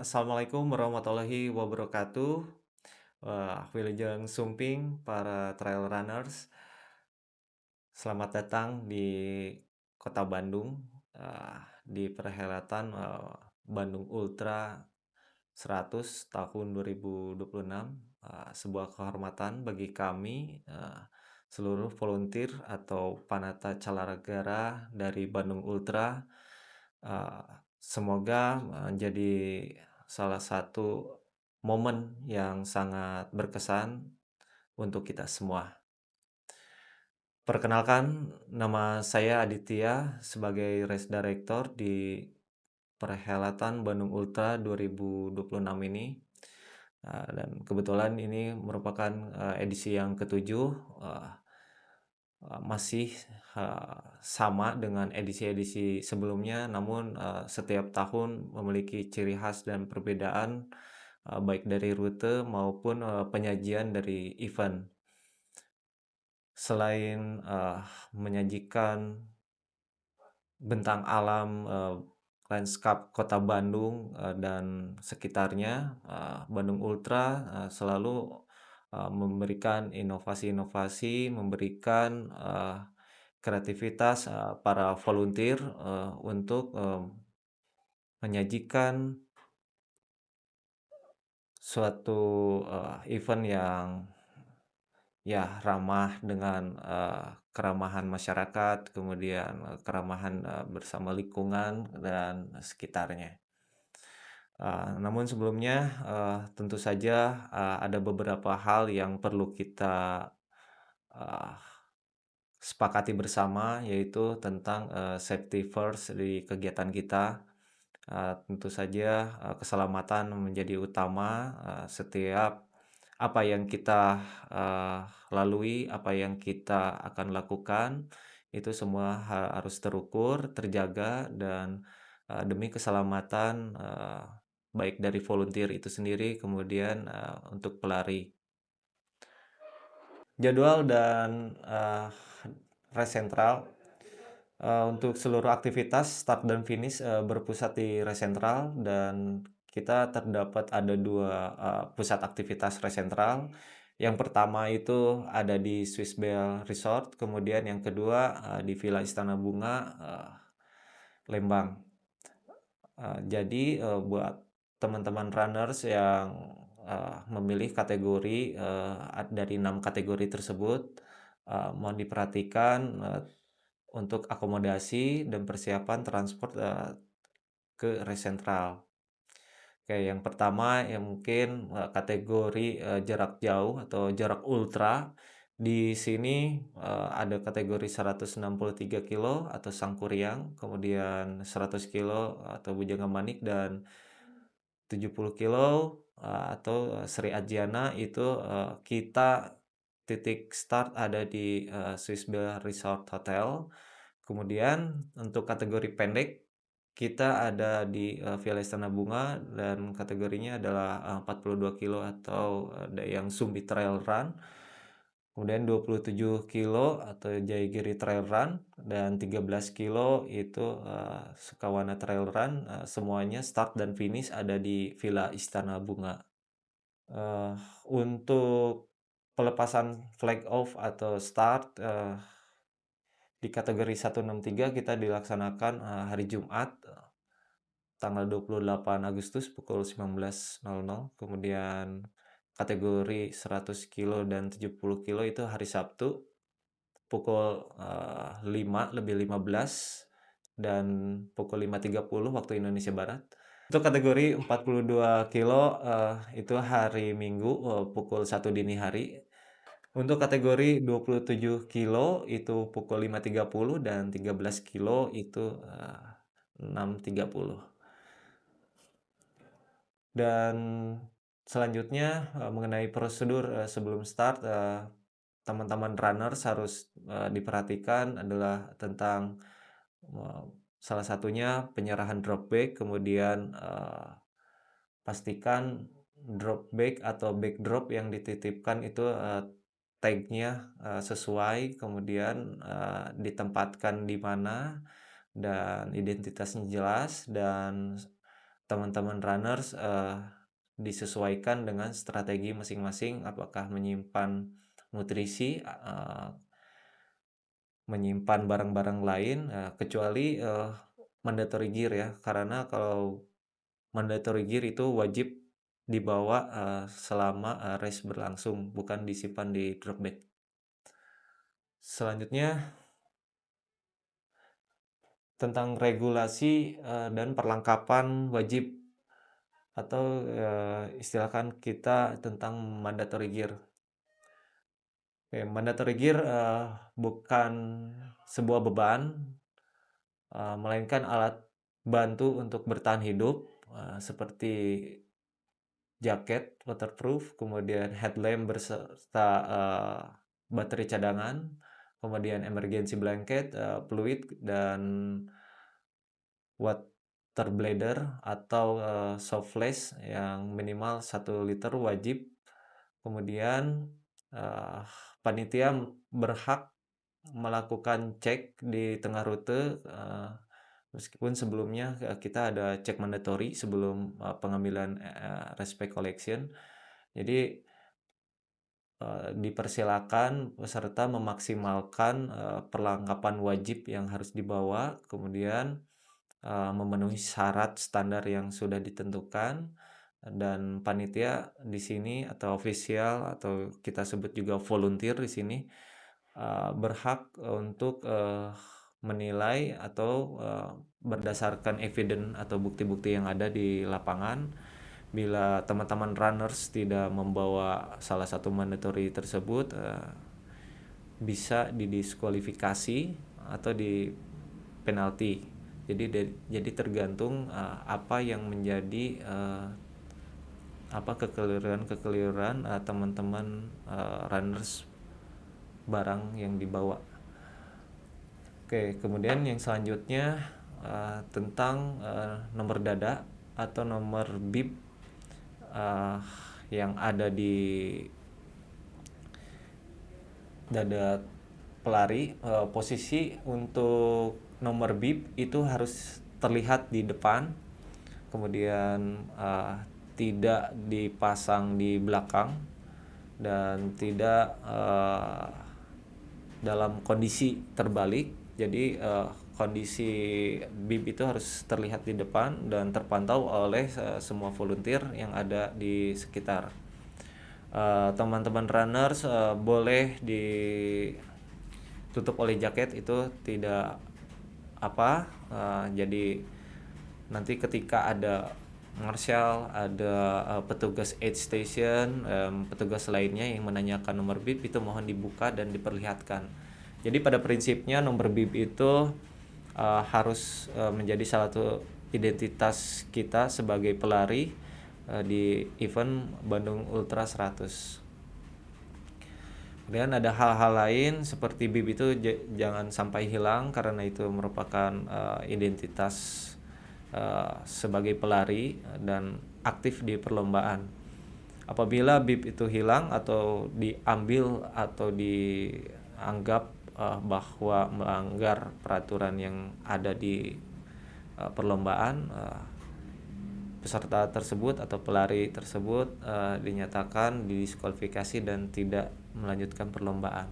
Assalamualaikum warahmatullahi wabarakatuh. Wilujeng Sumping, para trail runners. Selamat datang di kota Bandung, di perhelatan Bandung Ultra 100 tahun 2026. Sebuah kehormatan bagi kami, seluruh volunteer atau Panata Calaragara dari Bandung Ultra. Eh, Semoga menjadi salah satu momen yang sangat berkesan untuk kita semua. Perkenalkan, nama saya Aditya sebagai Race Director di perhelatan Bandung Ultra 2026 ini. Dan kebetulan ini merupakan edisi yang ketujuh, masih sama dengan edisi-edisi sebelumnya, namun setiap tahun memiliki ciri khas dan perbedaan, baik dari rute maupun penyajian dari event. Selain menyajikan bentang alam, lanskap kota Bandung, dan sekitarnya, Bandung Ultra selalu memberikan inovasi-inovasi, memberikan kreativitas para volunteer untuk menyajikan suatu event yang ya ramah dengan keramahan masyarakat, kemudian keramahan bersama lingkungan dan sekitarnya. Namun sebelumnya, tentu saja ada beberapa hal yang perlu kita uh, sepakati bersama, yaitu tentang safety first di kegiatan kita. Tentu saja keselamatan menjadi utama. Setiap apa yang kita lalui, apa yang kita akan lakukan, itu semua harus terukur, terjaga, dan demi keselamatan baik dari volunteer itu sendiri, kemudian untuk pelari. Jadwal dan race central. Untuk seluruh aktivitas start dan finish berpusat di race central, dan kita terdapat ada dua pusat aktivitas race central. Yang pertama itu ada di Swiss Bell Resort, kemudian yang kedua di Villa Istana Bunga, Lembang. Jadi buat teman-teman runners yang memilih kategori dari 6 kategori tersebut, mohon diperhatikan untuk akomodasi dan persiapan transport ke race central. Oke, yang pertama yang mungkin kategori jarak jauh atau jarak ultra. Di sini ada kategori 163 kilo atau Sangkuriang, kemudian 100 kilo atau Bujanga Manik, dan 70 kilo atau Sri Ajiana. Itu kita titik start ada di Swiss Bell Resort Hotel. Kemudian untuk kategori pendek, kita ada di Villa Istana Bunga, dan kategorinya adalah 42 kilo atau yang Sumbi Trail Run. Kemudian 27 kilo atau Jayagiri Trail Run, dan 13 kilo itu Sukawana Trail Run. Semuanya start dan finish ada di Villa Istana Bunga. Untuk pelepasan flag off atau start di kategori 163 kita dilaksanakan hari Jumat, tanggal 28 Agustus pukul 19.00. Kemudian kategori 100 kilo dan 70 kilo itu hari Sabtu pukul 5:15 dan pukul 5:30 waktu Indonesia Barat. Untuk kategori 42 kilo itu hari Minggu pukul 1 dini hari. Untuk kategori 27 kilo itu pukul 5:30, dan 13 kilo itu 6:30. Dan selanjutnya mengenai prosedur sebelum start, teman-teman runners harus diperhatikan adalah tentang eh, salah satunya penyerahan drop bag, kemudian pastikan drop bag atau bag drop yang dititipkan itu tag-nya sesuai, kemudian ditempatkan di mana, dan identitasnya jelas, dan teman-teman runners, disesuaikan dengan strategi masing-masing, apakah menyimpan nutrisi, menyimpan barang-barang lain, kecuali, mandatory gear ya, karena kalau mandatory gear itu wajib dibawa, selama, race berlangsung, bukan disimpan di drop bag. Selanjutnya tentang regulasi, dan perlengkapan wajib atau, istilahkan kita tentang mandatory gear. Oke, mandatory gear, bukan sebuah beban, melainkan alat bantu untuk bertahan hidup, seperti jaket waterproof, kemudian headlamp berserta, baterai cadangan, kemudian emergency blanket, fluid, dan water bladder atau, soft flask yang minimal 1 liter wajib. Kemudian, eee, panitia berhak melakukan cek di tengah rute, meskipun sebelumnya, kita ada cek mandatory sebelum, pengambilan, respect collection. Jadi, dipersilakan peserta memaksimalkan, perlengkapan wajib yang harus dibawa, kemudian, memenuhi syarat standar yang sudah ditentukan, dan panitia di sini atau ofisial atau kita sebut juga volunteer di sini, berhak untuk, menilai atau, berdasarkan evidence atau bukti-bukti yang ada di lapangan, bila teman-teman runners tidak membawa salah satu mandatory tersebut, bisa didiskualifikasi atau dipenalti. Jadi tergantung, apa yang menjadi, kekeliruan teman-teman, runners barang yang dibawa. Oke, kemudian yang selanjutnya, tentang, nomor dada atau nomor bib, yang ada di dada pelari. Posisi untuk nomor bib itu harus terlihat di depan, kemudian, tidak dipasang di belakang, dan tidak, dalam kondisi terbalik. Jadi, kondisi bib itu harus terlihat di depan dan terpantau oleh, semua volunteer yang ada di sekitar. Teman-teman runners, boleh ditutup oleh jaket, itu tidak apa, jadi nanti ketika ada marshal, ada, petugas aid station, petugas lainnya yang menanyakan nomor bib, itu mohon dibuka dan diperlihatkan. Jadi pada prinsipnya nomor bib itu, harus, menjadi salah satu identitas kita sebagai pelari, di event Bandung Ultra 100. Kemudian ada hal-hal lain seperti bib itu jangan sampai hilang, karena itu merupakan, identitas, sebagai pelari dan aktif di perlombaan. Apabila bib itu hilang atau diambil atau dianggap, bahwa melanggar peraturan yang ada di, perlombaan, peserta tersebut atau pelari tersebut, dinyatakan didiskualifikasi dan tidak melanjutkan perlombaan.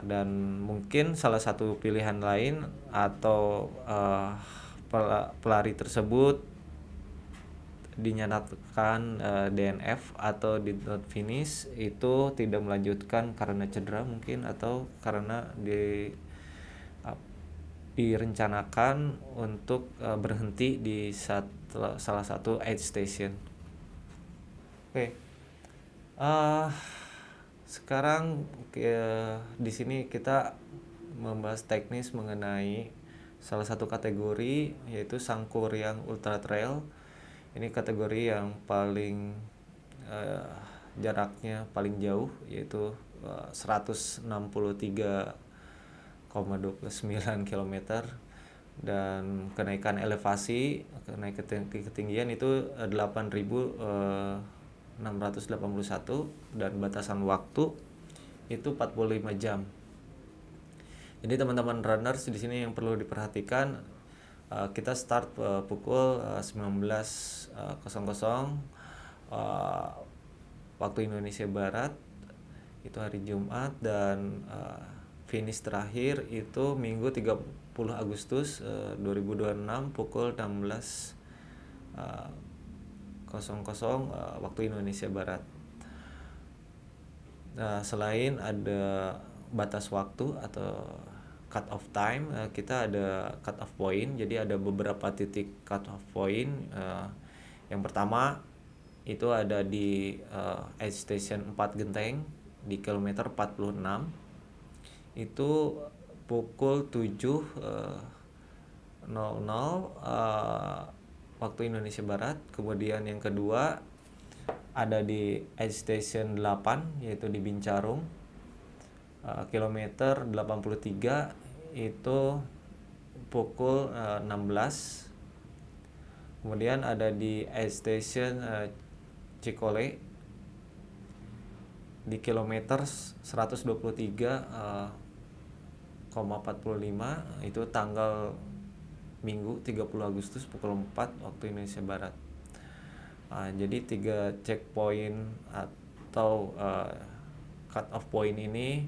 Dan mungkin salah satu pilihan lain atau, pelari tersebut dinyatakan, DNF atau did not finish, itu tidak melanjutkan karena cedera mungkin, atau karena direncanakan untuk, berhenti di salah satu aid station. Oke. Sekarang di sini kita membahas teknis mengenai salah satu kategori, yaitu Sangkuriang Ultra Trail. Ini kategori yang paling, jaraknya paling jauh, yaitu, 163,29 km, dan kenaikan elevasi, ketinggian itu, 8.681, dan batasan waktu itu 45 jam. Jadi teman-teman runners di sini yang perlu diperhatikan, Kita start pukul 19.00 waktu Indonesia Barat, itu hari Jumat, dan finish terakhir itu Minggu 30 Agustus 2026 pukul 16.00 waktu Indonesia Barat. Nah, selain ada batas waktu atau cut off time, kita ada cut off point. Jadi ada beberapa titik cut off point. Yang pertama itu ada di Edge Station 4 Genteng di kilometer 46. Itu pukul 7.00 waktu Indonesia Barat. Kemudian yang kedua ada di Edge Station 8 yaitu di Bincarung, kilometer 83, itu pukul 16. Kemudian ada di Edge Station Cikole di kilometer 123,45, itu tanggal Minggu 30 Agustus pukul 4 waktu Indonesia Barat. Jadi 3 checkpoint atau cut off point ini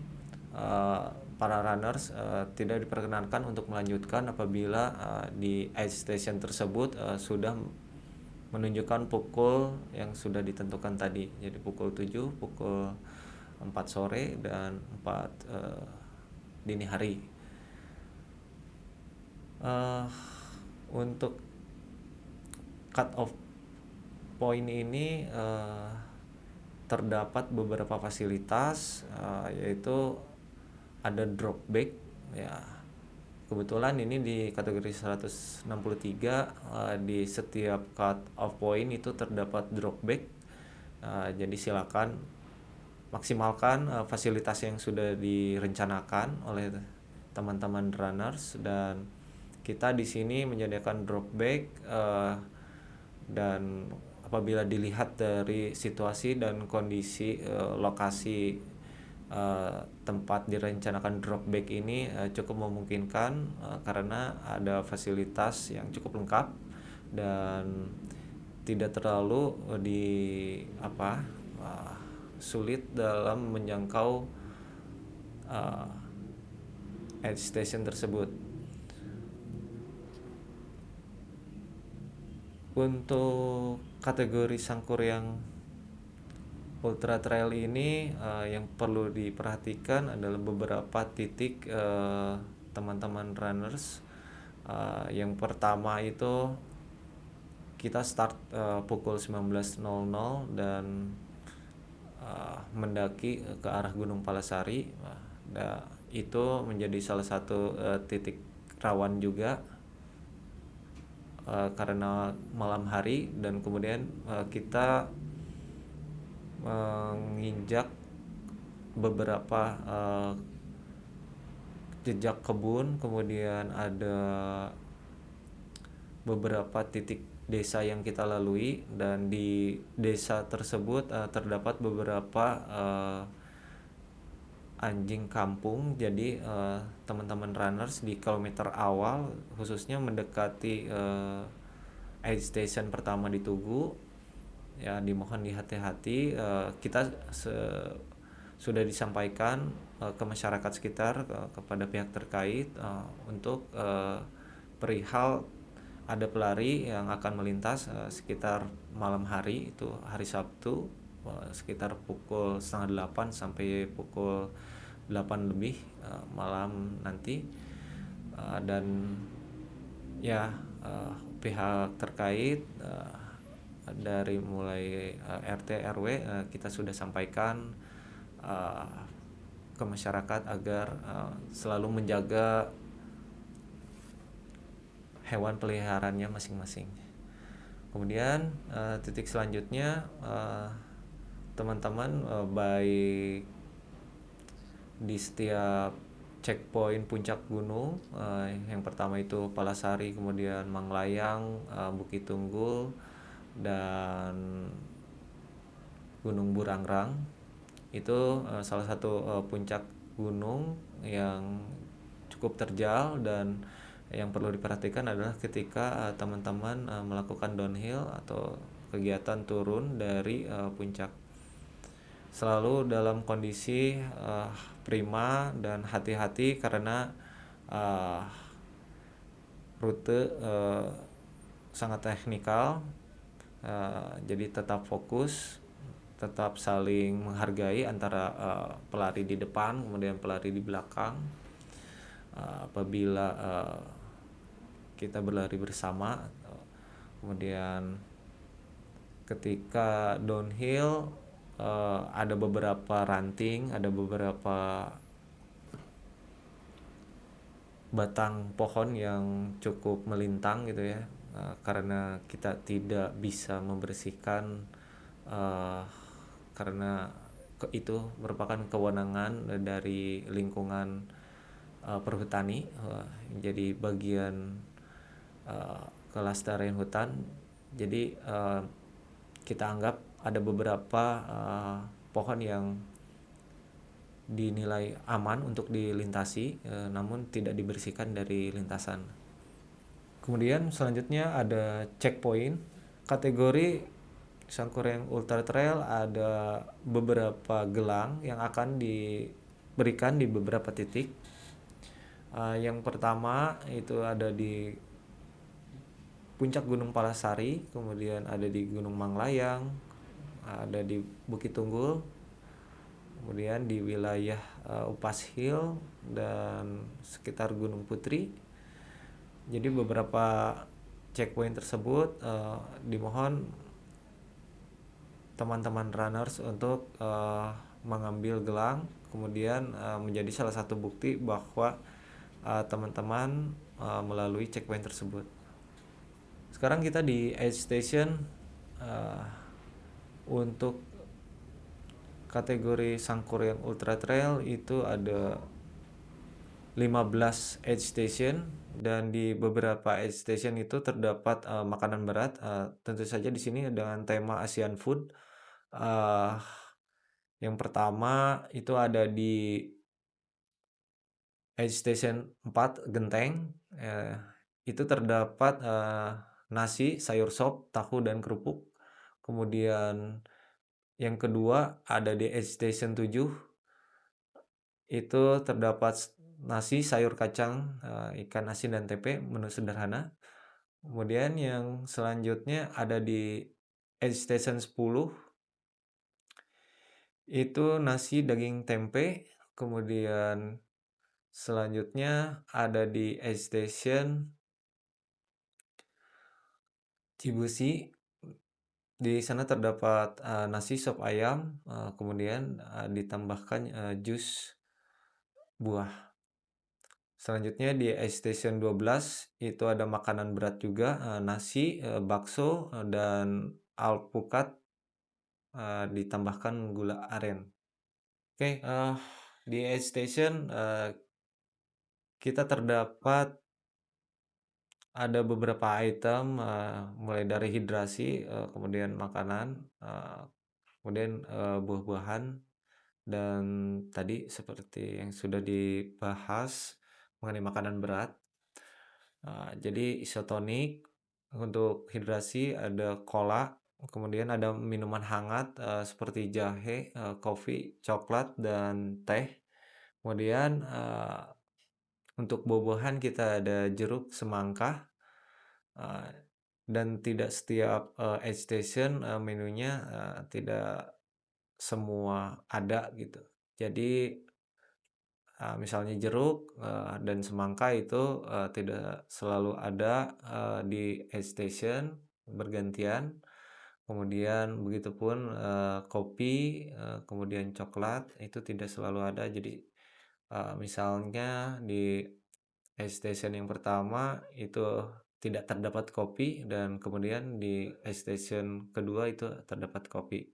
para runners tidak diperkenankan untuk melanjutkan apabila di edge station tersebut sudah menunjukkan pukul yang sudah ditentukan tadi. Jadi pukul 7, pukul 4 sore, dan 4 dini hari. Untuk cut off point ini terdapat beberapa fasilitas, yaitu ada drop back ya. Kebetulan ini di kategori 163, di setiap cut off point itu terdapat drop back. Jadi silakan maksimalkan fasilitas yang sudah direncanakan oleh teman-teman runners, dan kita di sini menyediakan drop back, dan apabila dilihat dari situasi dan kondisi lokasi tempat direncanakan drop back ini cukup memungkinkan, karena ada fasilitas yang cukup lengkap dan tidak terlalu sulit dalam menjangkau edge station tersebut. Untuk kategori Sangkuriang Ultra Trail ini yang perlu diperhatikan adalah beberapa titik teman-teman runners. Yang pertama itu kita start pukul 19.00 dan mendaki ke arah Gunung Palasari. Itu menjadi salah satu titik rawan juga karena malam hari, dan kemudian kita menginjak beberapa jejak kebun, kemudian ada beberapa titik desa yang kita lalui, dan di desa tersebut terdapat beberapa anjing kampung. Jadi teman-teman runners di kilometer awal khususnya mendekati aid station pertama di Tugu ya, dimohon dihati-hati. Kita sudah disampaikan ke masyarakat sekitar, kepada pihak terkait untuk perihal ada pelari yang akan melintas sekitar malam hari, itu hari Sabtu, sekitar pukul 7:30 sampai pukul 8 lebih malam nanti. Dan ya, pihak terkait dari mulai RT RW kita sudah sampaikan ke masyarakat agar selalu menjaga hewan peliharaannya masing-masing. Kemudian titik selanjutnya, teman-teman baik di setiap checkpoint puncak gunung, yang pertama itu Palasari, kemudian Manglayang, Bukit Tunggul, dan Gunung Burangrang. Itu salah satu puncak gunung yang cukup terjal dan Yang perlu diperhatikan adalah ketika teman-teman melakukan downhill atau kegiatan turun dari puncak. Selalu dalam kondisi prima dan hati-hati karena uh, rute sangat teknikal. Jadi tetap fokus, tetap saling menghargai antara pelari di depan kemudian pelari di belakang. Apabila kita berlari bersama, kemudian ketika downhill ada beberapa ranting, ada beberapa batang pohon yang cukup melintang gitu ya, karena kita tidak bisa membersihkan, eh, karena itu merupakan kewenangan dari lingkungan perhutani, jadi bagian kelestarian hutan. Jadi kita anggap ada beberapa pohon yang dinilai aman untuk dilintasi, namun tidak dibersihkan dari lintasan. Kemudian selanjutnya ada checkpoint. Kategori Sangkuriang Ultra Trail ada beberapa gelang yang akan diberikan di beberapa titik. Yang pertama itu ada di puncak Gunung Palasari, kemudian ada di Gunung Manglayang, ada di Bukit Tunggul, kemudian di wilayah Upas Hill dan sekitar Gunung Putri. Jadi beberapa checkpoint tersebut dimohon teman-teman runners untuk mengambil gelang, kemudian menjadi salah satu bukti bahwa teman-teman melalui checkpoint tersebut. Sekarang kita di aid station. Untuk kategori Sangkuriang Ultra Trail itu ada 15 aid station, dan di beberapa aid station itu terdapat makanan berat. Tentu saja di sini dengan tema Asian food. Yang pertama itu ada di aid station 4 Genteng. Itu terdapat nasi, sayur sop, tahu dan kerupuk. Kemudian yang kedua ada di aid station 7, itu terdapat nasi, sayur kacang, ikan asin dan tempe, menu sederhana. Kemudian yang selanjutnya ada di aid station 10, itu nasi, daging, tempe. Kemudian selanjutnya ada di aid station Cibusi. Di sana terdapat nasi, sop ayam, kemudian ditambahkan jus buah. Selanjutnya di Ice Station 12 itu ada makanan berat juga, nasi, bakso, dan alpukat, ditambahkan gula aren. Oke, di Ice Station kita terdapat ada beberapa item, mulai dari hidrasi, kemudian makanan, kemudian buah-buahan, dan tadi seperti yang sudah dibahas mengenai makanan berat. Jadi isotonik untuk hidrasi ada cola, kemudian ada minuman hangat seperti jahe, kopi, coklat, dan teh. Kemudian untuk buah-buahan kita ada jeruk, semangka, uh, dan tidak setiap aid station menunya tidak semua ada gitu. Jadi misalnya jeruk dan semangka itu tidak selalu ada di aid station, bergantian. Kemudian begitupun kopi, kemudian coklat itu tidak selalu ada. Jadi misalnya di aid station yang pertama itu tidak terdapat kopi, dan kemudian di aid station kedua itu terdapat kopi.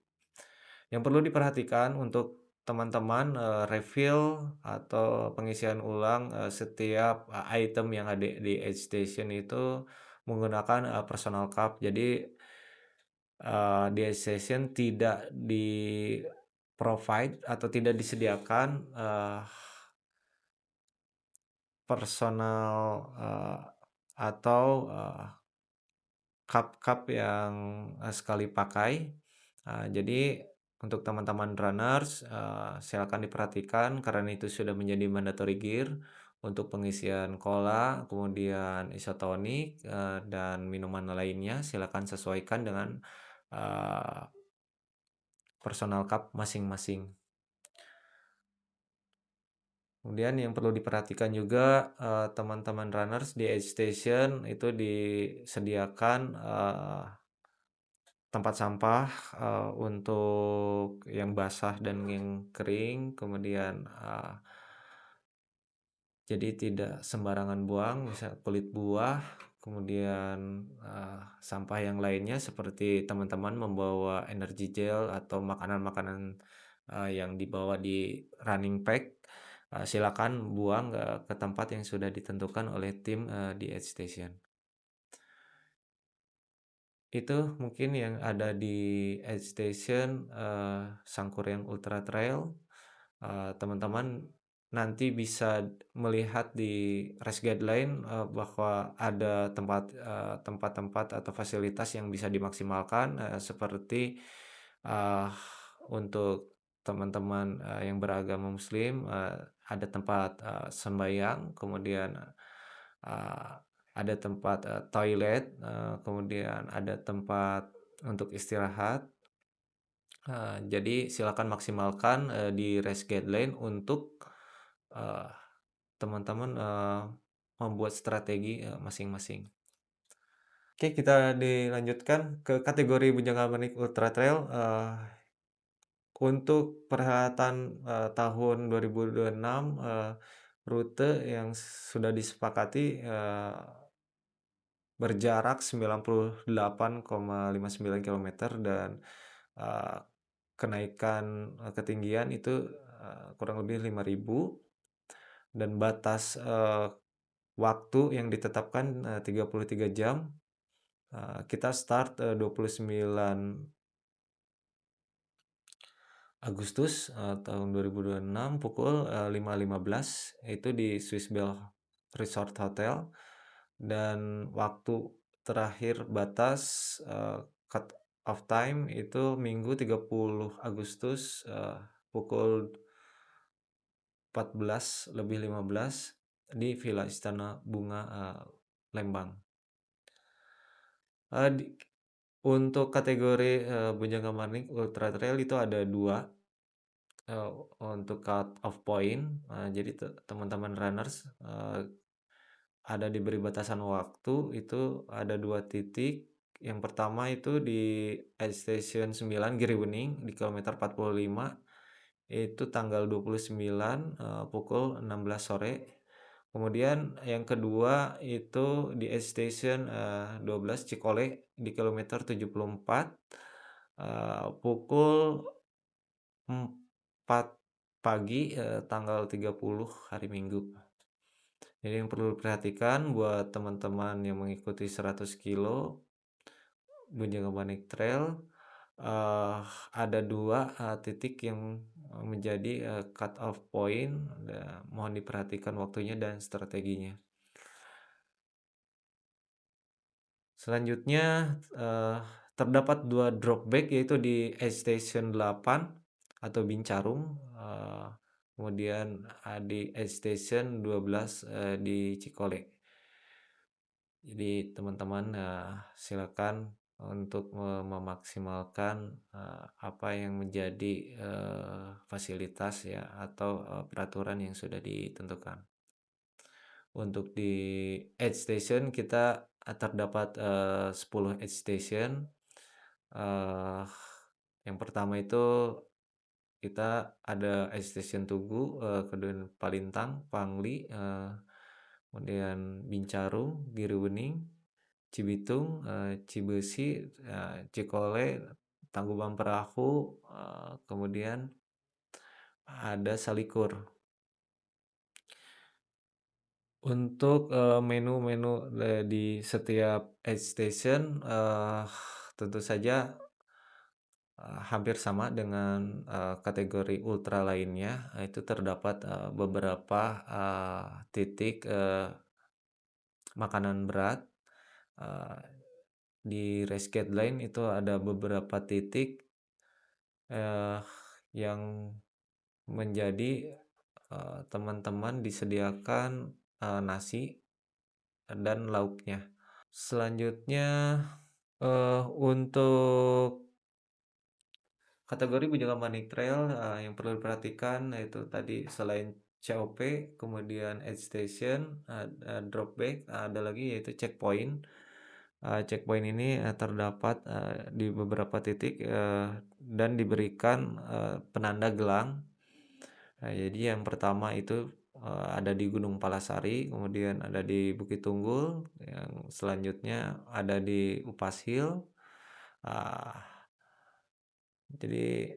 Yang perlu diperhatikan untuk teman-teman refill atau pengisian ulang setiap item yang ada di aid station itu menggunakan personal cup. Jadi di aid station tidak di provide atau tidak disediakan personal, atau, cup-cup yang, sekali pakai. Jadi untuk teman-teman runners, silakan diperhatikan karena itu sudah menjadi mandatory gear untuk pengisian cola, kemudian isotonik, dan minuman lainnya silakan sesuaikan dengan, eee, personal cup masing-masing. Kemudian yang perlu diperhatikan juga, teman-teman runners di aid station itu disediakan, tempat sampah, untuk yang basah dan yang kering, kemudian, jadi tidak sembarangan buang, misal kulit buah, kemudian, sampah yang lainnya seperti teman-teman membawa energi gel atau makanan-makanan, yang dibawa di running pack, silakan buang, ke tempat yang sudah ditentukan oleh tim, di aid station. Itu mungkin yang ada di aid station, Sangkuriang Ultra Trail. Teman-teman nanti bisa melihat di race guideline, bahwa ada tempat-tempat atau fasilitas yang bisa dimaksimalkan, seperti, eee, untuk teman-teman, yang beragama muslim, ada tempat, sembayang, kemudian, eee, ada tempat, toilet, kemudian ada tempat untuk istirahat. Jadi silakan maksimalkan, di race guideline untuk, eee, teman-teman, membuat strategi, masing-masing. Oke, kita dilanjutkan ke kategori Bujang Manik Ultra Trail, untuk perhelatan, tahun 2026, rute yang sudah disepakati, berjarak 98,59 kilometer dan, eee, kenaikan, ketinggian itu, kurang lebih 5.000 dan batas, waktu yang ditetapkan, 33 jam. Kita start, 29 Agustus, tahun 2026 pukul, 5.15 itu di Swiss Bell Resort Hotel dan waktu terakhir batas, cut off time itu Minggu 30 Agustus, pukul 14.15 di Villa Istana Bunga, Lembang. Di untuk kategori, Bujangga Manik Ultra Trail itu ada 2, eee, untuk cut off point, jadi teman-teman runners, ada diberi batasan waktu itu ada 2 titik. Yang pertama itu di Aid Station 9 Giriwening di kilometer 45, itu tanggal 29, pukul 16 sore. Kemudian yang kedua itu di Aid Station, 12 Cikole di kilometer 74, pukul 4 pagi, tanggal 30 hari Minggu. Jadi yang perlu diperhatikan buat teman-teman yang mengikuti 100 kilo Gunjang Banik Trail, eee, ada 2 titik yang, menjadi, cut off point, mohon diperhatikan waktunya dan strateginya. Selanjutnya, terdapat 2 drop bag yaitu di Aid Station 8 atau Bincarung, kemudian, di Aid Station 12, di Cikole. Jadi teman-teman, silakan untuk memaksimalkan, apa yang menjadi, fasilitas ya atau, peraturan yang sudah ditentukan. Untuk di aid station kita, terdapat, 10 aid station, eee, yang pertama itu kita ada aid station Tugu, kemudian Palintang, Pangli, kemudian Bincarung, Giriwening, Cibitung, Cibeusi, Cikole, Tangkuban Perahu, kemudian ada Salikur. Untuk, menu-menu, di setiap aid station, tentu saja, hampir sama dengan, kategori ultra lainnya, itu terdapat, beberapa, titik, makanan berat, eee, di race guideline itu ada beberapa titik, eee, yang menjadi, teman-teman disediakan, nasi dan lauknya. Selanjutnya, untuk kategori Bujangan Manik Trail, yang perlu diperhatikan yaitu tadi selain COP, kemudian aid station, drop bag, ada lagi yaitu checkpoint. Checkpoint ini, terdapat, di beberapa titik, dan diberikan, penanda gelang. Jadi yang pertama itu, ada di Gunung Palasari, kemudian ada di Bukit Tunggul, yang selanjutnya ada di Upas Hill, ah, jadi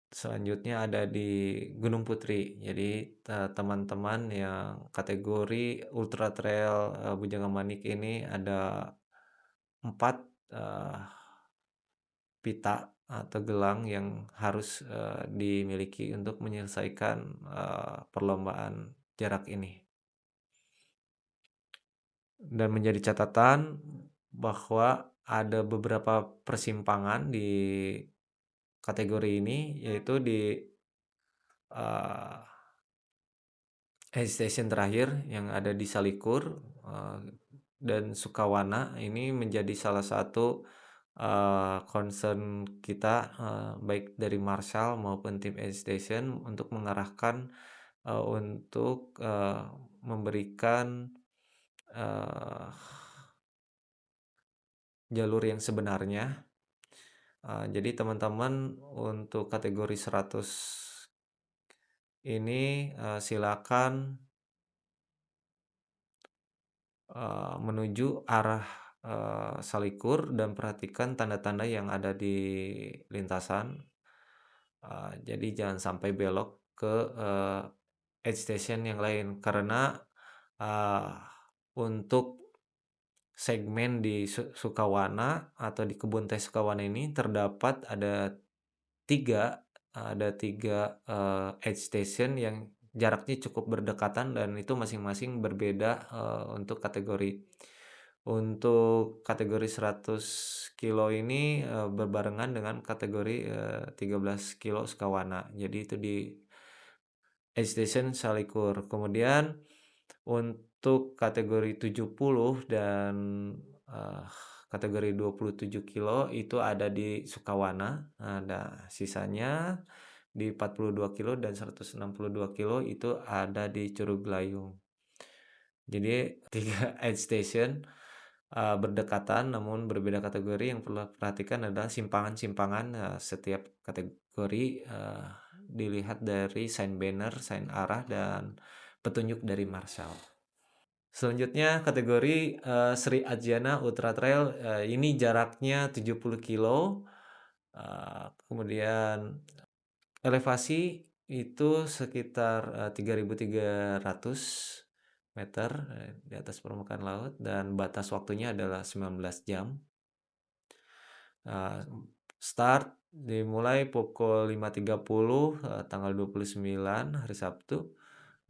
selanjutnya ada di Gunung Putri. Jadi, teman-teman yang kategori ultra trail, Bujangan Manik ini ada 4 eee, pita atau gelang yang harus, dimiliki untuk menyelesaikan, perlombaan jarak ini. Dan menjadi catatan bahwa ada beberapa persimpangan di kategori ini, yaitu di, eee aid station terakhir yang ada di Salikur, dan Sukawana ini menjadi salah satu, concern kita, baik dari Marshall maupun tim aid station untuk mengarahkan, untuk, memberikan, eee, jalur yang sebenarnya. Jadi teman-teman untuk kategori 100 ini, silakan menuju arah, Salikur dan perhatikan tanda-tanda yang ada di lintasan, jadi jangan sampai belok ke, aid station yang lain karena, eee, untuk segmen di Sukawana atau di Kebun Teh Sukawana ini terdapat ada tiga aid station yang jaraknya cukup berdekatan dan itu masing-masing berbeda, untuk kategori. Untuk kategori 100 kilo ini, berbarengan dengan kategori, 13 kilo Sukawana. Jadi itu di aid station Salikur. Kemudian untuk kategori 70 dan, eee, kategori 27 kilo itu ada di Sukawana, nah sisanya di 42 kilo dan 162 kilo itu ada di Curug Layung. Jadi 3 aid station, berdekatan namun berbeda kategori, yang perlu perhatikan adalah simpangan-simpangan, setiap kategori, dilihat dari sign banner, sign arah, dan petunjuk dari Marshall. Selanjutnya kategori, Sri Ajiana Ultra Trail, ini jaraknya 70 kilo, kemudian elevasi itu sekitar, 3.300 meter, di atas permukaan laut dan batas waktunya adalah 19 jam. Eee, Start dimulai pukul 5.30, tanggal 29 hari Sabtu,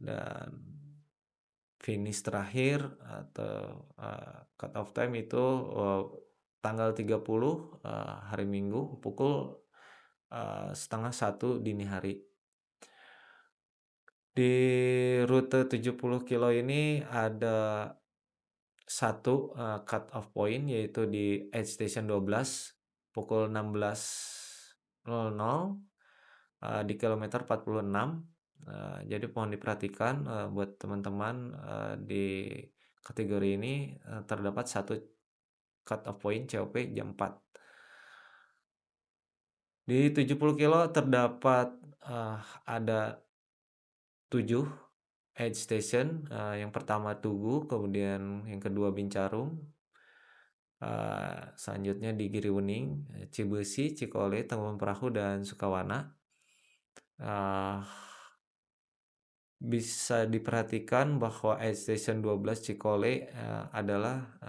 dan finish terakhir atau, cut off time itu, tanggal 30, hari Minggu pukul, 12:30 dini hari. Di rute 70 kilo ini ada satu, cut off point yaitu di aid station 12 pukul 16.00, di kilometer 46. Jadi mohon diperhatikan, buat teman-teman, di kategori ini, terdapat satu cut off point COP jam 4. Di 70 kilo terdapat, ada 7 aid station, yang pertama Tugu, kemudian yang kedua Bincarum, selanjutnya di Giriwening, Cibeusi, Cikole, Tanjung Perahu, dan Sukawana. Eee, Bisa diperhatikan bahwa aid station 12 Cikole, adalah,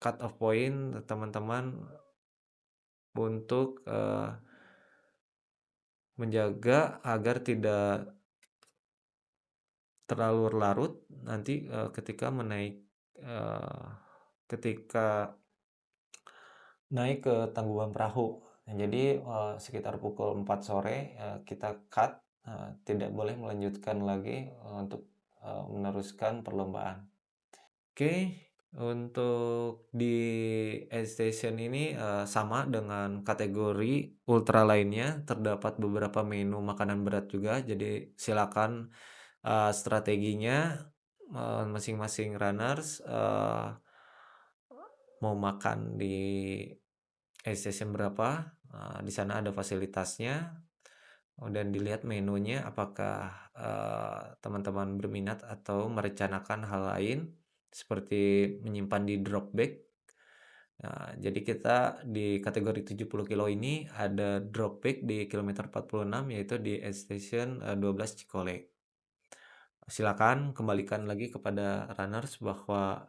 cut off point teman-teman untuk, menjaga agar tidak terlalu larut nanti, eee, ketika naik ke Tangkuban Perahu. Nah, jadi, sekitar pukul 4 sore, kita cut, tidak boleh melanjutkan lagi, untuk, meneruskan perlombaan. Oke, untuk di Ice Station ini, sama dengan kategori ultra lainnya, terdapat beberapa menu makanan berat juga, jadi silakan, strateginya, masing-masing runners, mau makan di Ice Station berapa, di sana ada fasilitasnya, dan dilihat menunya apakah, teman-teman berminat atau merencanakan hal lain, seperti menyimpan di drop bag. Nah, jadi kita di kategori 70 kilo ini ada drop bag di kilometer 46 yaitu di Ice Station, 12 Cikole. Silakan kembalikan lagi kepada runners bahwa,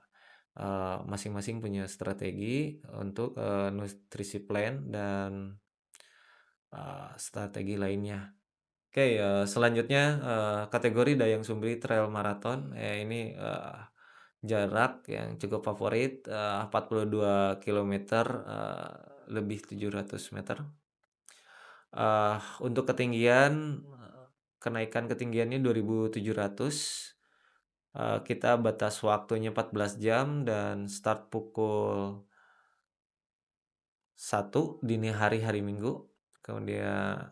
masing-masing punya strategi untuk, nutrisi plan dan, strategi lainnya. Oke, selanjutnya, kategori Dayang Sumbi Trail Marathon, ini, jarak yang cukup favorit, 42 kilometer, lebih 700 meter. Untuk ketinggian, kenaikan ketinggiannya 2.700, kita batas waktunya 14 jam dan start pukul 1 dini hari, hari Minggu. Kemudian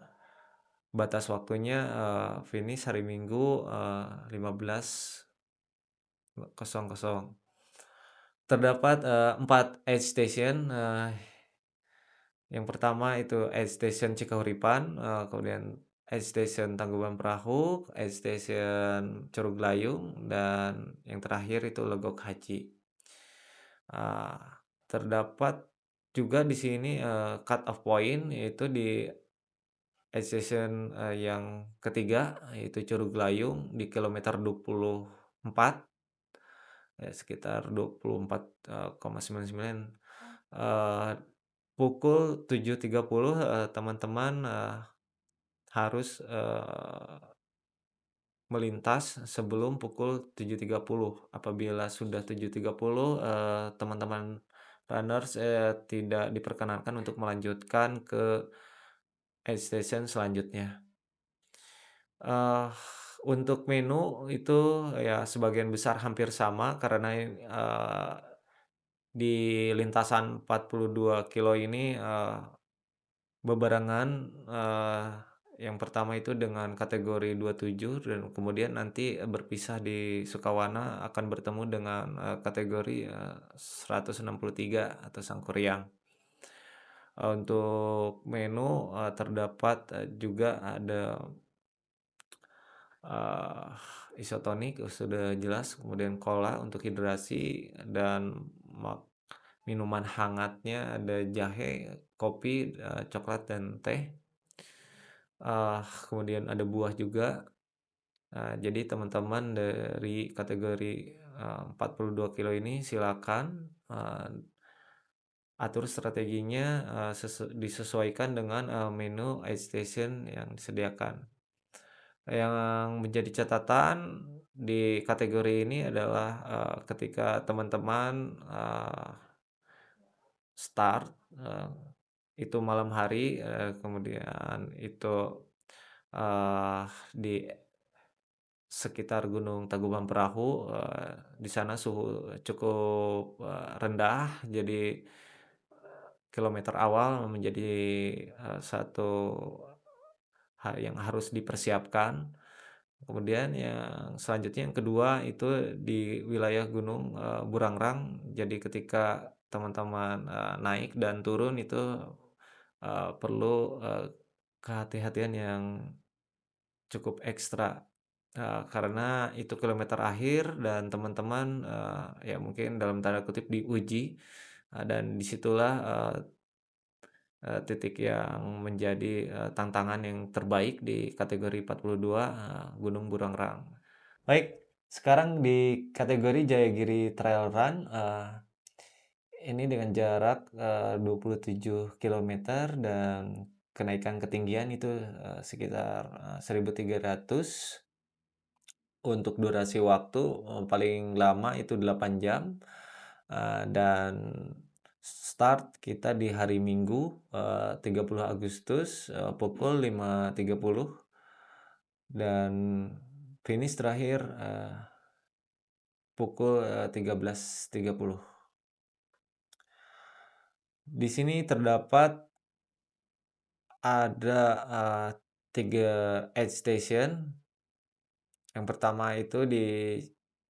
batas waktunya, finish hari Minggu, 15.00. Terdapat, 4 aid station, yang pertama itu aid station Cikahuripan, kemudian aid station Tangkuban Perahu, aid station Curug Layung, dan yang terakhir itu Legok Haji. Ah, terdapat juga di sini, cut off point yaitu di aid station, yang ketiga yaitu Curug Layung di kilometer 24, sekitar 24, 99, eee, pukul 7.30, teman-teman, harus, melintas sebelum pukul 7.30. Apabila sudah 7.30, teman-teman runners, tidak diperkenankan untuk melanjutkan ke aid station selanjutnya. Eee, untuk menu itu ya sebagian besar hampir sama karena, di lintasan 42 kilo ini, bebarengan, yang pertama itu dengan kategori 27 dan kemudian nanti, berpisah di Sukawana akan bertemu dengan, kategori, 163 atau Sangkuriang. Untuk menu, terdapat, juga ada, eee, isotonik sudah jelas, kemudian cola untuk hidrasi dan minuman hangatnya ada jahe, kopi, coklat, dan teh. Kemudian ada buah juga. Jadi teman-teman dari kategori, 42 kilo ini silakan, atur strateginya, disesuaikan dengan, menu aid station yang disediakan. Yang menjadi catatan di kategori ini adalah, ketika teman-teman, start, itu malam hari, kemudian itu, di sekitar Gunung Tangkuban Perahu, di sana suhu cukup, rendah, jadi kilometer awal menjadi, satu hal yang harus dipersiapkan. Kemudian yang selanjutnya yang kedua itu di wilayah Gunung, Burangrang. Jadi ketika teman-teman, naik dan turun itu, perlu, kehati-hatian yang cukup ekstra, karena itu kilometer akhir dan teman-teman, ya mungkin dalam tanda kutip "diuji", dan disitulah titik yang menjadi, tantangan yang terbaik di kategori 42, Gunung Burangrang. Baik, sekarang di kategori Jayagiri Trail Run, Ini dengan jarak, 27 kilometer dan kenaikan ketinggian itu, sekitar, 1.300. Untuk durasi waktu, paling lama itu 8 jam, dan start kita di hari Minggu, 30 Agustus, pukul 5.30 dan finish terakhir, pukul, 13.30. Di sini terdapat ada, 3 aid station. Yang pertama itu di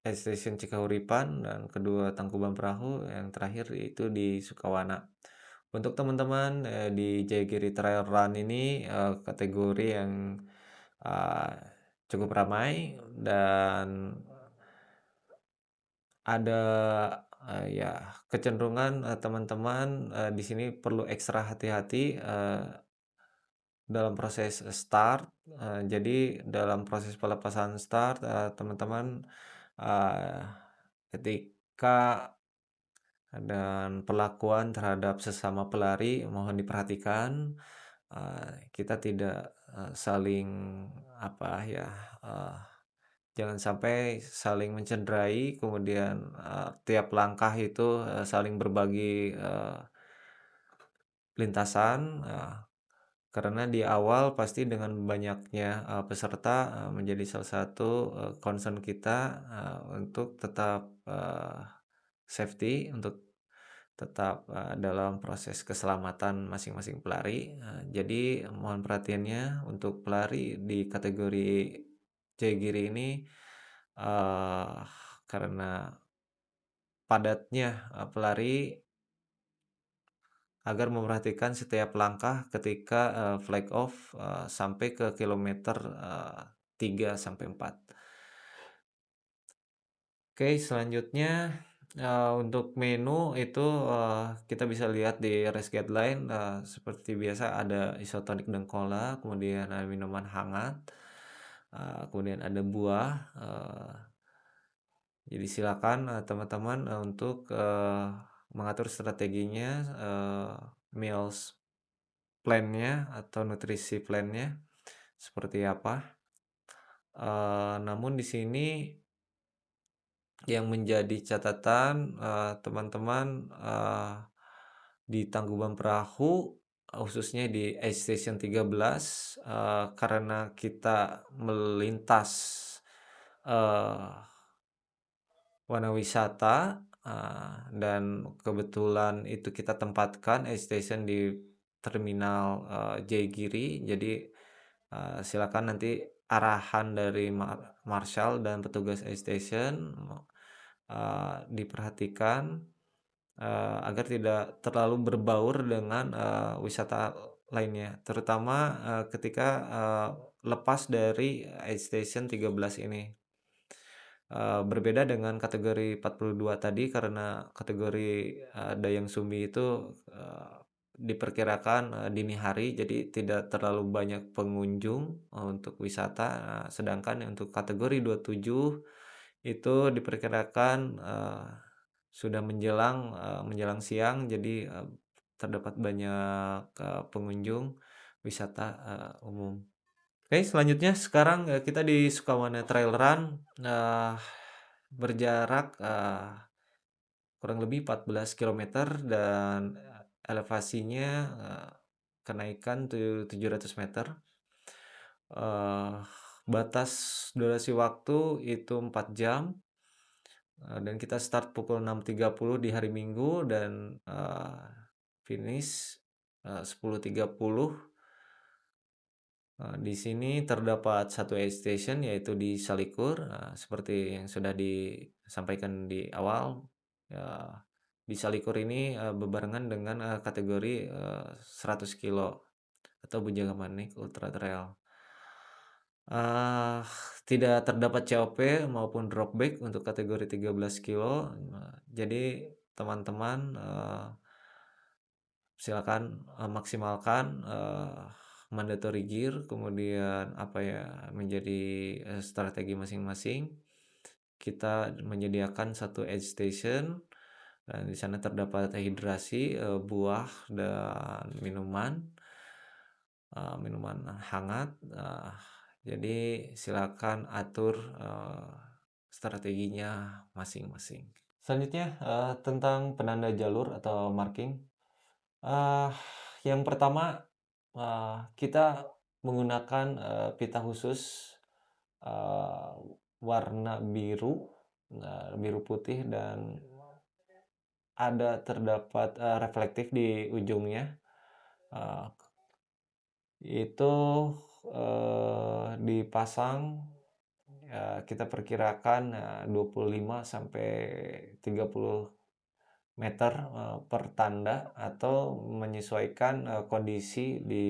Station Cikahuripan, dan kedua Tangkuban Perahu, yang terakhir itu di Sukawana. Untuk teman-teman, di Jayagiri Trail Run ini, kategori yang, eee, cukup ramai dan ada, ya kecenderungan, teman-teman, di sini perlu ekstra hati-hati, dalam proses start. Jadi dalam proses pelepasan start, teman-teman, eee, etika dan perlakuan terhadap sesama pelari mohon diperhatikan. Kita tidak, saling apa ya, eee, jangan sampai saling mencederai, kemudian, tiap langkah itu, saling berbagi, lintasan, karena di awal pasti dengan banyaknya, peserta, menjadi salah satu, concern kita, untuk tetap, safety, untuk tetap, dalam proses keselamatan masing-masing pelari. Jadi mohon perhatiannya untuk pelari di kategori Jayagiri ini, eee, karena padatnya, pelari, agar memperhatikan setiap langkah ketika, flag off, sampai ke kilometer, 3 sampai 4. Oke, selanjutnya, untuk menu itu, kita bisa lihat di race guideline, seperti biasa ada isotonik dan cola, kemudian ada minuman hangat, kemudian ada buah, jadi silakan, teman-teman, untuk, mengatur strateginya, meals plan-nya atau nutrisi plan-nya seperti apa. Namun di sini yang menjadi catatan, teman-teman, di Tangkuban Perahu, khususnya di Aid Station 13, karena kita melintas, eee, wana wisata, dan kebetulan itu kita tempatkan Aid Station di terminal, Jayagiri. Jadi, silakan nanti arahan dari marshal dan petugas Aid Station, diperhatikan, agar tidak terlalu berbaur dengan, wisata lainnya, terutama, ketika, lepas dari Aid Station 13 ini. Berbeda dengan kategori 42 tadi karena kategori, Dayang Sumbi itu, diperkirakan, dini hari, jadi tidak terlalu banyak pengunjung, untuk wisata. Sedangkan untuk kategori 27 itu diperkirakan, sudah menjelang siang, jadi, terdapat banyak, pengunjung wisata, umum. Oke, selanjutnya sekarang, kita di Sukawana Trail Run, berjarak, kurang lebih 14 kilometer dan, elevasinya, kenaikan 700 meter. Eee, Batas durasi waktu itu 4 jam, dan kita start pukul 6.30 di hari Minggu dan, finish, 10.30. Di sini terdapat satu aid station yaitu di Salikur, seperti yang sudah disampaikan di awal, eee, di Salikur ini, bebarengan dengan, kategori, 100 kilo atau Bujang Manik Ultra Trail. Eee, Tidak terdapat COP maupun drop bag untuk kategori 13 kilo. Jadi teman-teman, silakan, maksimalkan, mandatory gear, kemudian apa ya, menjadi, strategi masing-masing. Kita menyediakan satu aid station, dan di sana terdapat hidrasi, buah dan minuman hangat, jadi silakan atur, strateginya masing-masing. Selanjutnya, tentang penanda jalur atau marking, eee, yang pertama, kita menggunakan, pita khusus, eee, warna biru, biru putih dan terdapat, reflektif di ujungnya, eee, itu, dipasang, kita perkirakan, 25 sampai 30 meter, per tanda atau menyesuaikan, kondisi di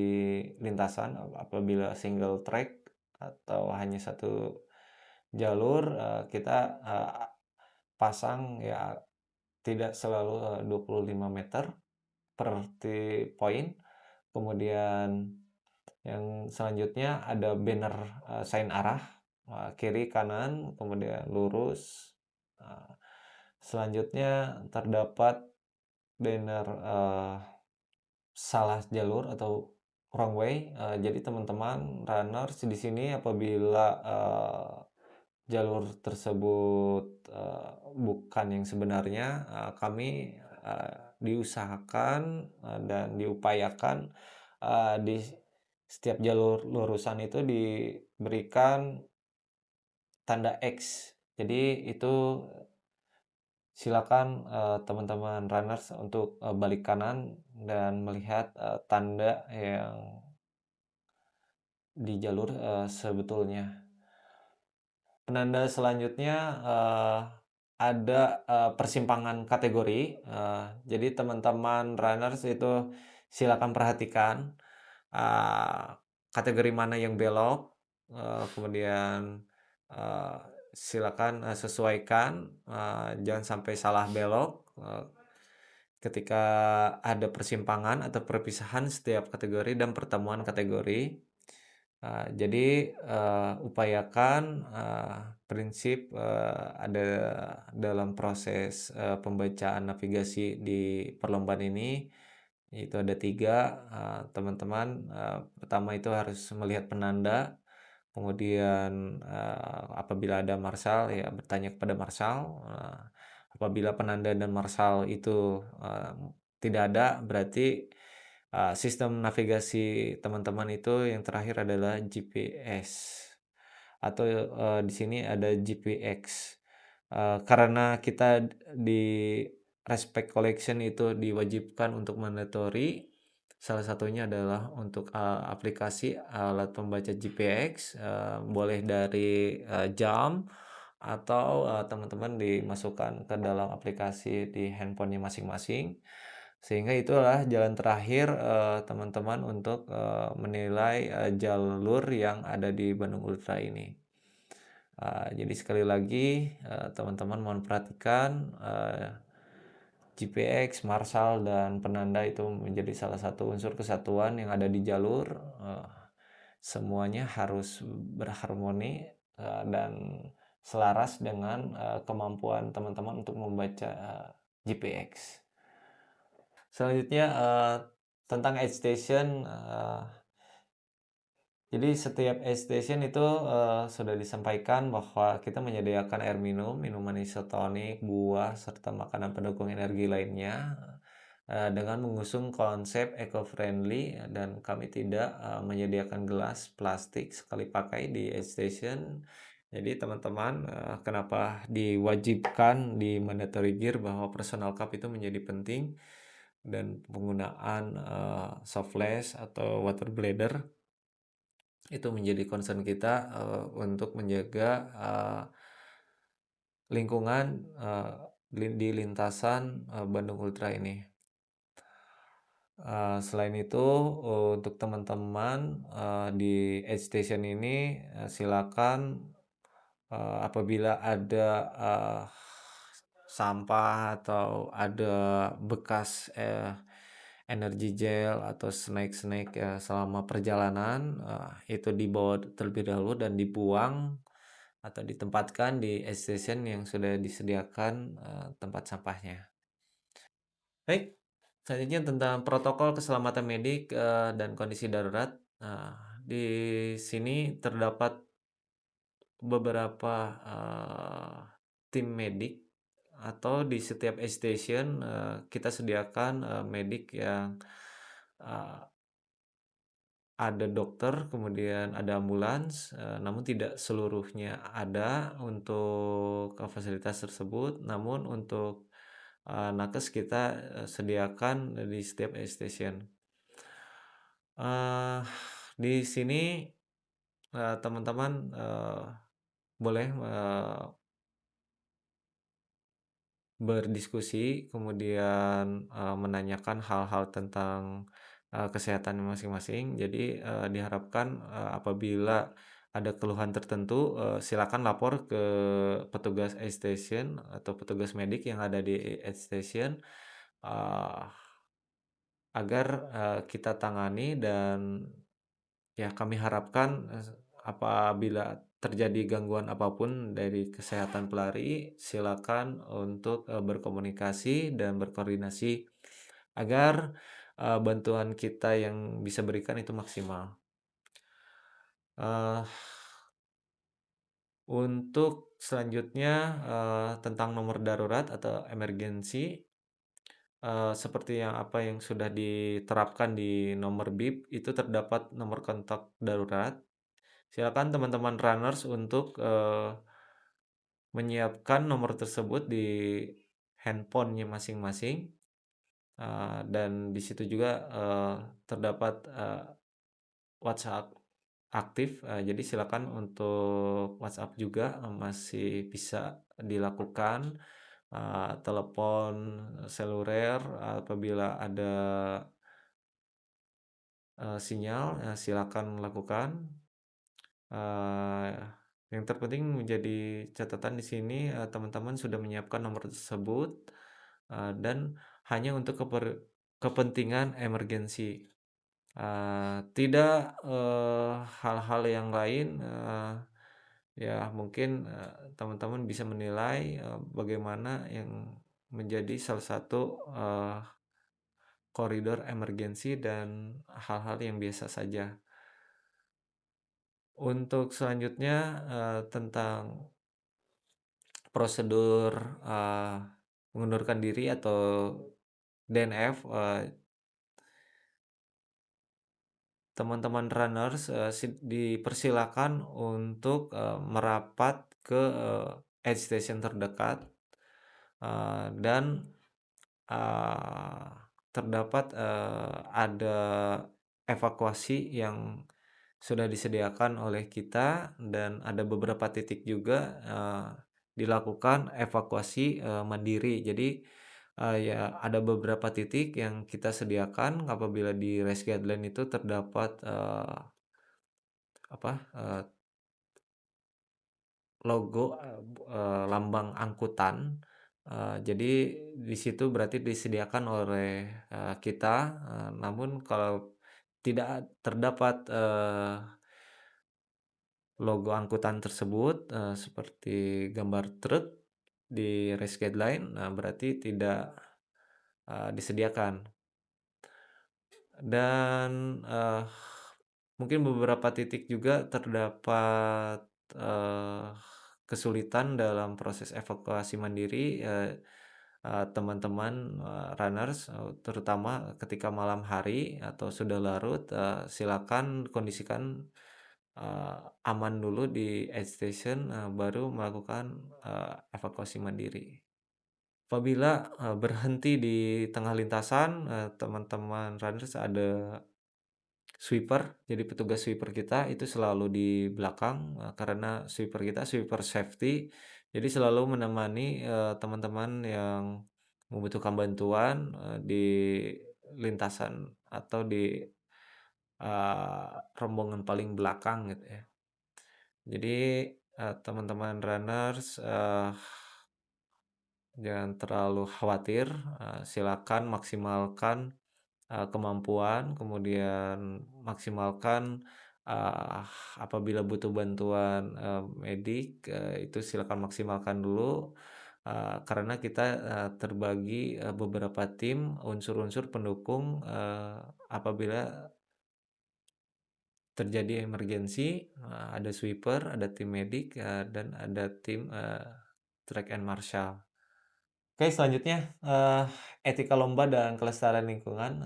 lintasan apabila single track atau hanya satu jalur, kita, pasang ya tidak selalu, 25 meter per poin. Kemudian yang selanjutnya ada banner, sign arah, kiri, kanan, kemudian lurus. Eee, Selanjutnya terdapat banner, salah jalur atau wrong way. Jadi teman-teman runners di sini apabila, jalur tersebut, bukan yang sebenarnya, kami, diusahakan, dan diupayakan, di setiap jalur lurusan itu diberikan tanda X. Jadi itu silakan, teman-teman runners untuk, balik kanan dan melihat, tanda yang di jalur, sebetulnya. Penanda selanjutnya, ada, persimpangan kategori, jadi teman-teman runners itu silakan perhatikan, eee, kategori mana yang belok, kemudian, eee, silakan, sesuaikan, jangan sampai salah belok, ketika ada persimpangan atau perpisahan setiap kategori dan pertemuan kategori. Jadi, upayakan, prinsip, ada dalam proses, pembacaan navigasi di perlombaan ini, itu ada 3, teman-teman, pertama itu harus melihat penanda, kemudian, apabila ada marsal, ya bertanya kepada marsal, apabila penanda dan marsal itu, tidak ada, berarti sistem navigasi teman-teman itu yang terakhir adalah GPS atau, di sini ada GPX. Karena kita di Respect Collection itu diwajibkan untuk mandatory, salah satunya adalah untuk, aplikasi alat pembaca GPX, boleh dari, jam atau, teman-teman dimasukkan ke dalam aplikasi di handphonenya masing-masing. Sehingga itulah jalan terakhir, teman-teman untuk, menilai, jalur yang ada di Bandung Ultra ini. Jadi sekali lagi, teman-teman mohon perhatikan, GPX, marsal, dan penanda itu menjadi salah satu unsur kesatuan yang ada di jalur, semuanya harus berharmoni, dan selaras dengan, kemampuan teman-teman untuk membaca, GPX. Selanjutnya, tentang aid station, jadi setiap aid station itu, sudah disampaikan bahwa kita menyediakan air minum, minuman isotonik, buah, serta makanan pendukung energi lainnya, dengan mengusung konsep eco-friendly dan kami tidak, menyediakan gelas plastik sekali pakai di aid station. Jadi teman-teman, kenapa diwajibkan di mandatory gear bahwa personal cup itu menjadi penting dan penggunaan, soft flask atau water bladder itu menjadi concern kita, untuk menjaga, lingkungan, di lintasan, Bandung Ultra ini. Selain itu, untuk teman-teman, di aid station ini, silakan, apabila ada, sampah atau ada bekas, energi gel atau snack-snack, selama perjalanan, itu dibawa terlebih dahulu dan dibuang atau ditempatkan di aid station yang sudah disediakan, tempat sampahnya. Baik, selanjutnya tentang protokol keselamatan medik, dan kondisi darurat. Nah, di sini terdapat beberapa, tim medik atau di setiap station, kita sediakan, medik yang, eee, ada dokter, kemudian ada ambulans, namun tidak seluruhnya ada untuk, fasilitas tersebut. Namun untuk, nakes kita, sediakan di setiap station. Eee, di sini, teman-teman, boleh, berdiskusi, kemudian, menanyakan hal-hal tentang, kesehatan masing-masing. Jadi, diharapkan, apabila ada keluhan tertentu, silakan lapor ke petugas e-station atau petugas medik yang ada di e-station, eee, agar, kita tangani dan ya, kami harapkan, apabila terjadi gangguan apapun dari kesehatan pelari, silakan untuk, berkomunikasi dan berkoordinasi agar, bantuan kita yang bisa berikan itu maksimal. Eee, untuk selanjutnya, tentang nomor darurat atau emergensi, seperti yang apa yang sudah diterapkan di nomor BIP, itu terdapat nomor kontak darurat. Silakan teman-teman runners untuk, menyiapkan nomor tersebut di handphone-nya masing-masing, dan di situ juga, terdapat, WhatsApp aktif, jadi silakan untuk WhatsApp juga, masih bisa dilakukan, telepon seluler apabila ada, sinyal, silakan lakukan. Eee, yang terpenting menjadi catatan di sini, teman-teman sudah menyiapkan nomor tersebut, dan hanya untuk kepentingan emergensi. Tidak, hal-hal yang lain, ya mungkin, teman-teman bisa menilai, bagaimana yang menjadi salah satu, koridor emergensi dan hal-hal yang biasa saja. Untuk selanjutnya, tentang prosedur, mengundurkan diri atau DNF, teman-teman runners, dipersilakan untuk, merapat ke, aid station terdekat, dan, eee, terdapat, ada evakuasi yang sudah disediakan oleh kita dan ada beberapa titik juga, dilakukan evakuasi, mandiri. Jadi, ya ada beberapa titik yang kita sediakan apabila di race guideline itu terdapat, apa, logo, lambang angkutan, jadi di situ berarti disediakan oleh, kita, namun kalau tidak terdapat, logo angkutan tersebut, seperti gambar truk di race guideline, nah berarti tidak, disediakan. Dan, mungkin beberapa titik juga terdapat, kesulitan dalam proses evakuasi mandiri, teman-teman, runners, terutama ketika malam hari atau sudah larut, silakan kondisikan, aman dulu di aid station, baru melakukan, evakuasi mandiri. Apabila, berhenti di tengah lintasan, teman-teman runners ada sweeper, jadi petugas sweeper kita itu selalu di belakang, karena sweeper kita sweeper safety, jadi selalu menemani, teman-teman yang membutuhkan bantuan, di lintasan atau di, rombongan paling belakang gitu ya. Jadi, teman-teman runners, jangan terlalu khawatir, silakan maksimalkan, kemampuan, kemudian maksimalkan, eee, apabila butuh bantuan, medik, itu silakan maksimalkan dulu, karena kita, terbagi, beberapa tim, unsur-unsur pendukung, apabila terjadi emergensi, ada sweeper, ada tim medik, dan ada tim, track and marshal. Oke, selanjutnya, etika lomba dan kelestarian lingkungan,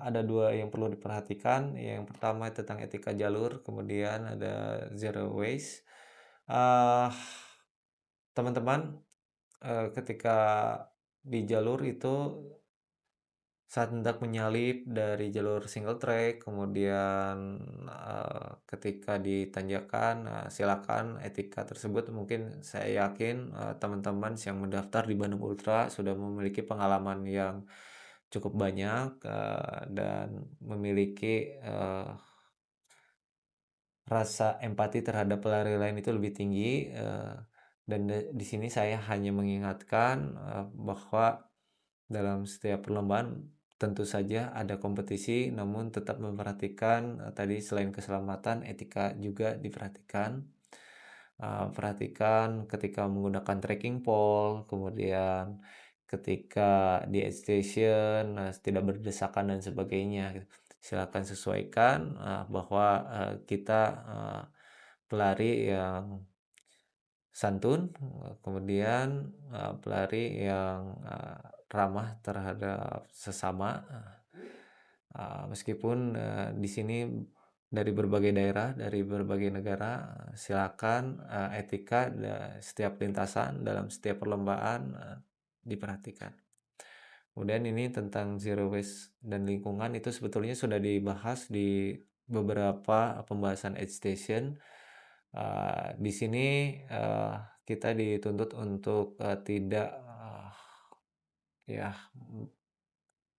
ada 2 yang perlu diperhatikan. Yang pertama tentang etika jalur, kemudian ada zero waste. Eee, Teman-teman, ketika di jalur itu saat hendak menyalip dari jalur single track, kemudian, ketika di tanjakan, silakan etika tersebut mungkin saya yakin, teman-teman yang mendaftar di Bandung Ultra sudah memiliki pengalaman yang cukup banyak, dan memiliki, rasa empati terhadap pelari lain itu lebih tinggi, dan di sini saya hanya mengingatkan, bahwa dalam setiap perlombaan tentu saja ada kompetisi, namun tetap memperhatikan, tadi selain keselamatan, etika juga diperhatikan. Perhatikan ketika menggunakan trekking pole, kemudian ketika di aid station, tidak berdesakan dan sebagainya gitu. Silakan sesuaikan, bahwa, kita, pelari yang santun, kemudian, pelari yang, ramah terhadap sesama, meskipun, di sini dari berbagai daerah, dari berbagai negara, silakan, etika setiap lintasan dalam setiap perlombaan, diperhatikan. Kemudian ini tentang zero waste dan lingkungan itu sebetulnya sudah dibahas di beberapa pembahasan aid station. Di sini, kita dituntut untuk, tidak, ya,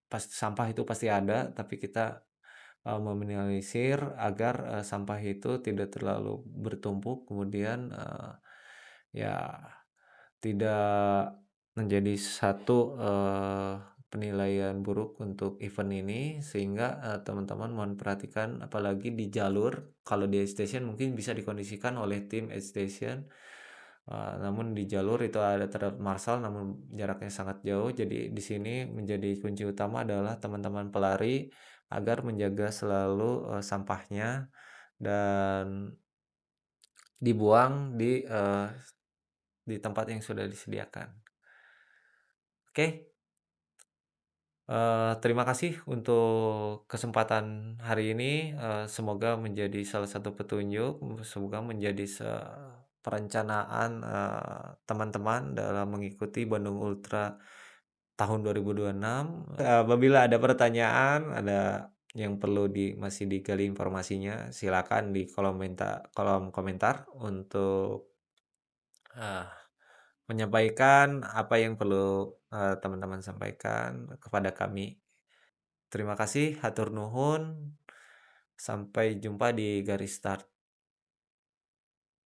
sampah itu pasti ada, tapi kita, meminimalisir agar, sampah itu tidak terlalu bertumpuk, kemudian, ya tidak menjadi satu, penilaian buruk untuk event ini, sehingga, teman-teman mohon perhatikan apalagi di jalur, kalau di aid station mungkin bisa dikondisikan oleh tim aid station, namun di jalur itu ada terdapat marsal, namun jaraknya sangat jauh. Jadi di sini menjadi kunci utama adalah teman-teman pelari agar menjaga selalu, sampahnya dan dibuang di tempat yang sudah disediakan. Oke. Terima kasih untuk kesempatan hari ini, semoga menjadi salah satu petunjuk, semoga menjadi perencanaan, teman-teman dalam mengikuti Bandung Ultra tahun 2026. Apabila ada pertanyaan, ada yang perlu masih digali informasinya, silakan di kolom komentar untuk, eee, menyampaikan apa yang perlu, teman-teman sampaikan kepada kami. Terima kasih, hatur nuhun, sampai jumpa di garis start.